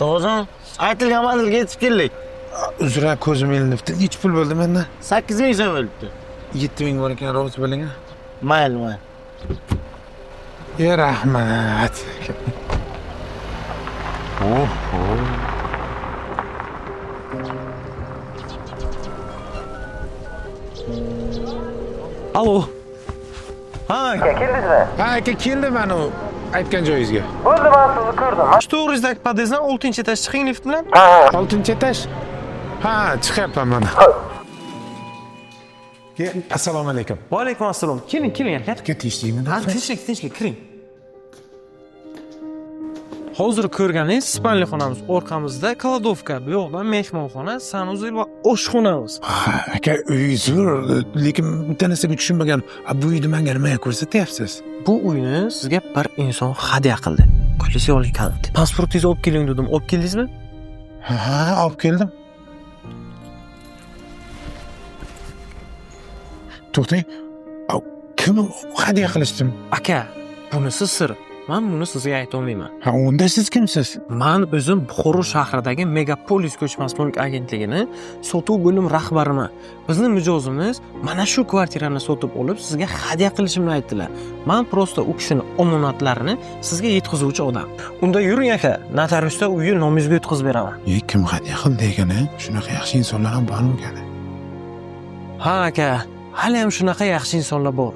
To'g'ri, aytilgan manzilga yetib keldik. Uzra ko'zim ilinibdi. Necha pul bo'ldi mendan? 8000 so'm bo'libdi. 7000 bor ekan, rozi bo'ling. Mayli. Rahmat. Alo. Ha, keldingizmi? Ha, aka keldim mana u aytgan joyingizga. Bo'ldi, men sizni ko'rdim. Shu to'g'rizdagi podyezddan 6-etaj chiqing lift bilan. 6-etaj. Ha, chiqyapman mana. Assalomu alaykum. Va alaykum assalom. Keling aka. Ketishlikmi? Ha, tinchlik, kiring. Hozir ko'rganingiz spalni xonamiz, orqamizda kladovka, bu yoqdan mehmonxona, sanuzel va oshxonamiz. Ha, aka uy zo'r, lekin bitta narsaga tushunmagan. Bu uyni menga nimaga ko'rsatyapsiz? Bu uyni sizga bir inson hadya qildi. Qo'lisi yo'l kalit. Pasportingizni olib keling dedim. Olib keldingizmi? Ha, olib keldim. To'xtang. Kim hadya qilishdim? Aka, bunisi sir. Men buni sizga ayta olmayman. Ha, unda siz kimsiz? Men o'zim Buxoro shahridagi Megapolis ko'chmas mulk agentligini sotuv bo'lim rahbariman. Bizning mijozimiz mana shu kvartirani sotib olib, sizga hadya qilishimni aytdilar. Men prosta u kishining omonatlarini sizga yetkazuvchi odam. Unda yuring aka, notariusda uyni nomingizga yetkazib beraman. Kim hadya qildi ekan? Shunaqa yaxshi insonlar ham bormi ekan? Ha aka, hali ham shunaqa yaxshi insonlar bor.